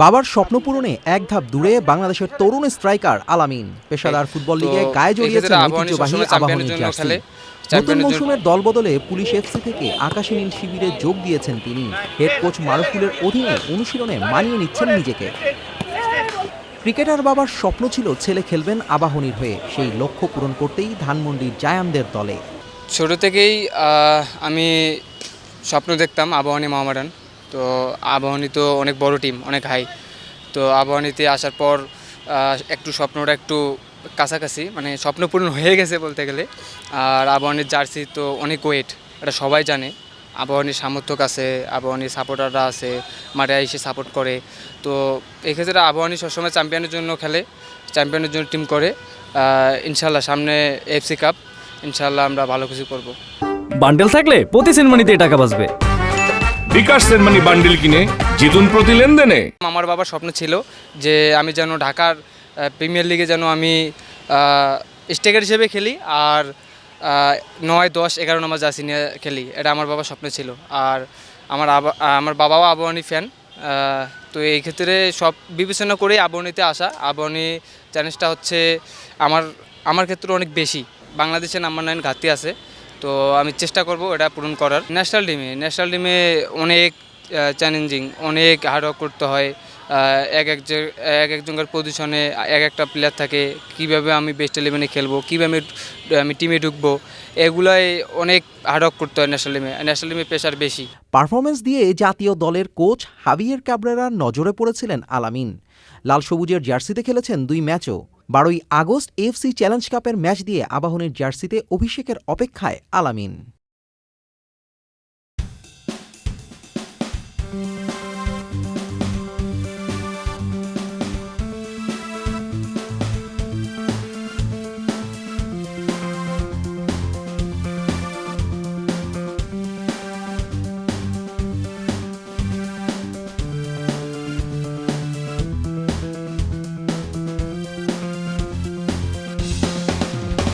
বাবার স্বপ্ন পূরণে এক ধাপ দূরে বাংলাদেশের তরুণ স্ট্রাইকার আলামিন। পেশাদার ফুটবল লিগে গায়ে জড়িয়েছেন ঐতিহ্যবাহী আবাহনীর জার্সি। নতুন মৌসুমের দলবদলে পুলিশ এফসি থেকে আকাশী নীল শিবিরে যোগ দিয়েছেন তিনি। হেড কোচ মারুফুলের অধীনে অনুশীলনে মানিয়ে নিচ্ছেন নিজেকে। ক্রিকেটার বাবার স্বপ্ন ছিল ছেলে খেলবেন আবাহনীর হয়ে, সেই লক্ষ্য পূরণ করতেই ধানমন্ডির জায়ান্টদের দলে। ছোট থেকেই আমি স্বপ্ন দেখতাম আবাহনী মোহামেডান। তো আবাহনী তো অনেক বড় টিম, অনেক হাই। তো আবাহনীতে আসার পর একটু স্বপ্নটা একটু কাছাকাছি, মানে স্বপ্ন পূরণ হয়ে গেছে বলতে গেলে। আর আবাহনীর জার্সি তো অনেক ওয়েট, এটা সবাই জানে। আবাহনীর সামর্থ্য আছে, আবাহনীর সাপোর্টাররা আছে, মাঠে এসে সাপোর্ট করে। তো এক্ষেত্রে আবাহনী সবসময় চ্যাম্পিয়নের জন্য খেলে, চ্যাম্পিয়নের জন্য টিম করে। ইনশাল্লাহ সামনে এফসি কাপ, ইনশাল্লাহ আমরা ভালো কিছু করব। বান্ডেল থাকলে প্রতি সেনমানিতে টাকা বাঁচবে। বিকাশ সেনমানি বান্ডেল কিনে জিতুন প্রতি লেনদেনে। আমার বাবার স্বপ্ন ছিল যে আমি যেন ঢাকার প্রিমিয়ার লিগে যেন আমি স্ট্রাইকার হিসেবে খেলি, আর 9, 10, 11 নম্বর জার্সি নিয়ে খেলি। এটা আমার বাবার স্বপ্ন ছিল। আর আমার বাবাও আবাহনী ফ্যান। তো এই ক্ষেত্রে সব বিবেচনা করেই আবাহনীতে আসা। আবাহনী চ্যালেঞ্জটা হচ্ছে আমার ক্ষেত্রে অনেক বেশি। বাংলাদেশে নাম্বার 9 ঘাটতি আছে, তো আমি চেষ্টা করব এটা পূরণ করার। ন্যাশনাল টিমে অনেক চ্যালেঞ্জিং, অনেক হার্ডওয়ার্ক করতে হয়। এক একজনের পজিশনে এক একটা প্লেয়ার থাকে। কীভাবে আমি বেস্ট 11-এ খেলবো, কীভাবে আমি টিমে ঢুকবো, এগুলাই অনেক হার্ডওয়ার্ক করতে হয় ন্যাশনাল টিমে প্রেশার বেশি। পারফরমেন্স দিয়ে জাতীয় দলের কোচ হাভিয়ের ক্যাব্রেরার নজরে পড়েছিলেন আলামিন। লাল সবুজের জার্সিতে খেলেছেন 2 ম্যাচও। 12ই আগস্ট এফসি চ্যালেঞ্জ কাপের ম্যাচ দিয়ে আবাহনীর জার্সিতে অভিষেকের অপেক্ষায় আলামিন।